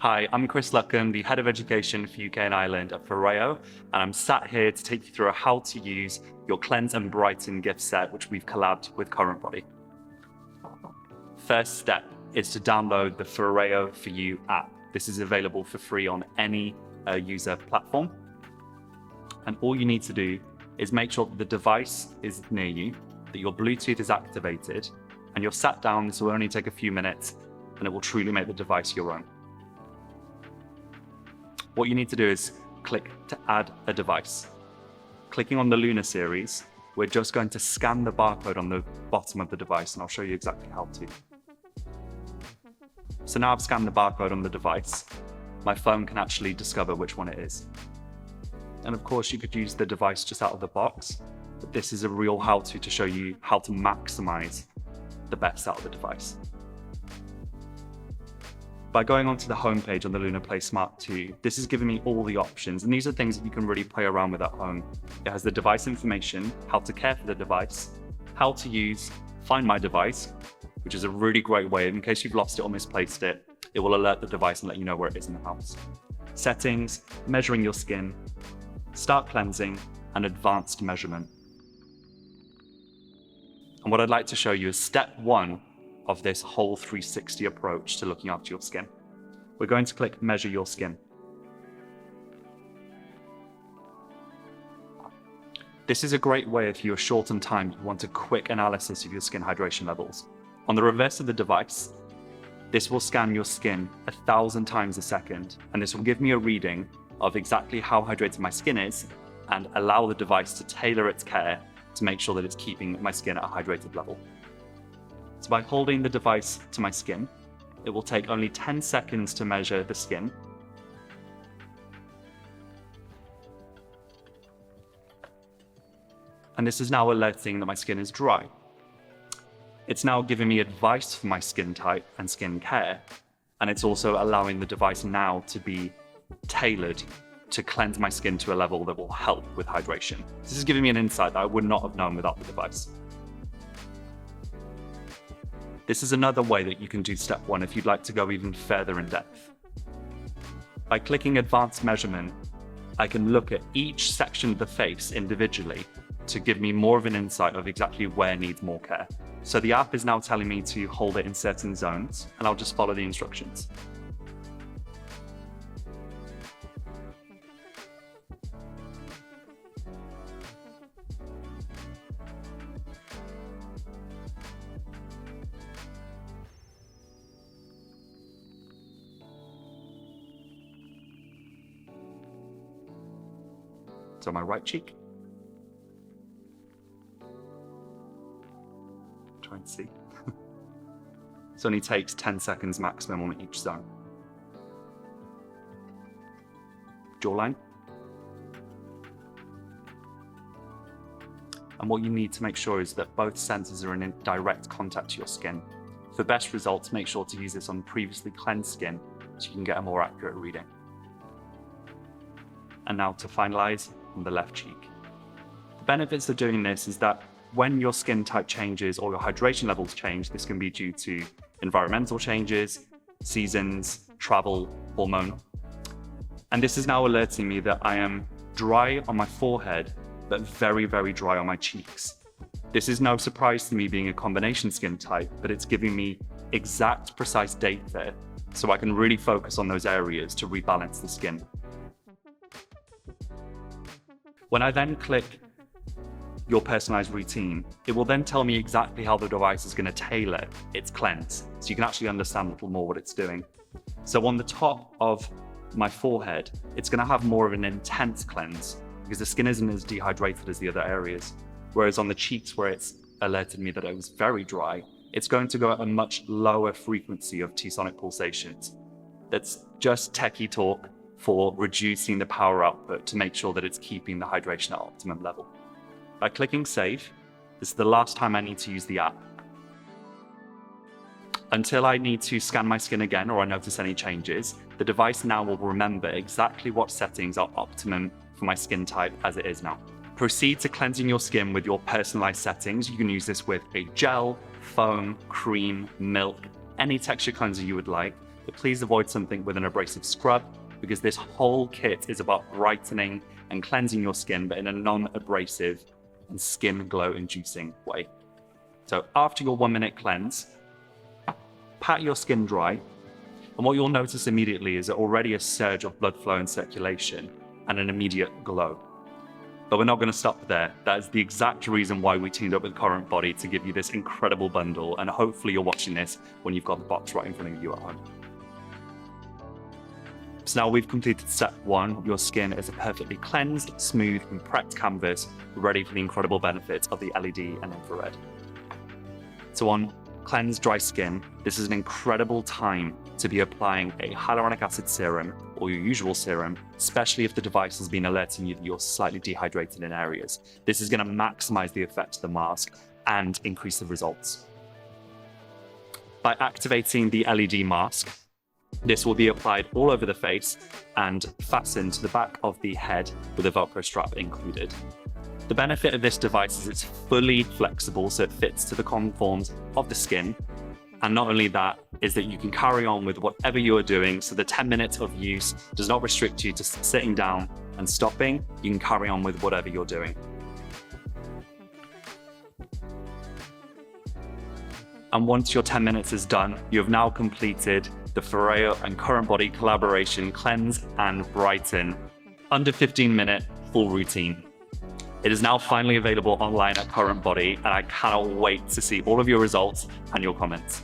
Hi, I'm Chris Luckham, the Head of Education for UK and Ireland at Ferreo, and I'm sat here to take you through how to use your Cleanse and Brighten gift set, which we've collabed with CurrentBody. First step is to download the Ferreo4u app. This is available for free on any user platform. And all you need to do is make sure that the device is near you, that your Bluetooth is activated, and you're sat down. This will only take a few minutes, and it will truly make the device your own. What you need to do is click to add a device. Clicking on the Luna series, we're just going to scan the barcode on the bottom of the device, and I'll show you exactly how to. So now I've scanned the barcode on the device. My phone can actually discover which one it is. And of course, you could use the device just out of the box, but this is a real how-to to show you how to maximize the best out of the device. By going onto the homepage on the Luna Play Smart 2, this is giving me all the options, and these are things that you can really play around with at home. It has the device information, how to care for the device, how to use Find My Device, which is a really great way, in case you've lost it or misplaced it, it will alert the device and let you know where it is in the house. Settings, measuring your skin, start cleansing, and advanced measurement. And what I'd like to show you is step 1 of this whole 360 approach to looking after your skin. We're going to click Measure Your Skin. This is a great way if you're short on time, you want a quick analysis of your skin hydration levels. On the reverse of the device, this will scan your skin 1,000 times a second, and this will give me a reading of exactly how hydrated my skin is and allow the device to tailor its care to make sure that it's keeping my skin at a hydrated level. So by holding the device to my skin, it will take only 10 seconds to measure the skin. And this is now alerting that my skin is dry. It's now giving me advice for my skin type and skin care. And it's also allowing the device now to be tailored to cleanse my skin to a level that will help with hydration. This is giving me an insight that I would not have known without the device. This is another way that you can do step 1 if you'd like to go even further in depth. By clicking Advanced Measurement, I can look at each section of the face individually to give me more of an insight of exactly where needs more care. So the app is now telling me to hold it in certain zones, and I'll just follow the instructions. So my right cheek. Try and see. This only takes 10 seconds maximum on each zone. Jawline. And what you need to make sure is that both sensors are in direct contact to your skin. For best results, make sure to use this on previously cleansed skin so you can get a more accurate reading. And now to finalize, on the left cheek. The benefits of doing this is that when your skin type changes or your hydration levels change, this can be due to environmental changes, seasons, travel, hormone. And this is now alerting me that I am dry on my forehead, but very, very dry on my cheeks. This is no surprise to me being a combination skin type, but it's giving me exact, precise data so I can really focus on those areas to rebalance the skin. When I then click your personalized routine, it will then tell me exactly how the device is going to tailor its cleanse, so you can actually understand a little more what it's doing. So on the top of my forehead, it's going to have more of an intense cleanse because the skin isn't as dehydrated as the other areas. Whereas on the cheeks, where it's alerted me that it was very dry, it's going to go at a much lower frequency of T-sonic pulsations. That's just techie talk for reducing the power output to make sure that it's keeping the hydration at optimum level. By clicking Save, this is the last time I need to use the app. Until I need to scan my skin again or I notice any changes, the device now will remember exactly what settings are optimum for my skin type as it is now. Proceed to cleansing your skin with your personalized settings. You can use this with a gel, foam, cream, milk, any texture cleanser you would like. but please avoid something with an abrasive scrub, because this whole kit is about brightening and cleansing your skin, but in a non-abrasive and skin glow inducing way. So after your 1 minute cleanse, pat your skin dry, and what you'll notice immediately is already a surge of blood flow and circulation and an immediate glow. But we're not going to stop there. That is the exact reason why we teamed up with CurrentBody to give you this incredible bundle, and hopefully you're watching this when you've got the box right in front of you at home. So now we've completed step 1. Your skin is a perfectly cleansed, smooth, and prepped canvas, ready for the incredible benefits of the LED and infrared. So on cleansed dry skin, this is an incredible time to be applying a hyaluronic acid serum or your usual serum, especially if the device has been alerting you that you're slightly dehydrated in areas. This is going to maximize the effect of the mask and increase the results. By activating the LED mask, this will be applied all over the face and fastened to the back of the head with a Velcro strap included. The benefit of this device is it's fully flexible, so it fits to the conforms of the skin. And not only that, is that you can carry on with whatever you're doing. So the 10 minutes of use does not restrict you to sitting down and stopping. You can carry on with whatever you're doing. And once your 10 minutes is done, you have now completed the Ferreo and CurrentBody collaboration Cleanse and Brighten under 15-minute full routine. It is now finally available online at CurrentBody, and I cannot wait to see all of your results and your comments.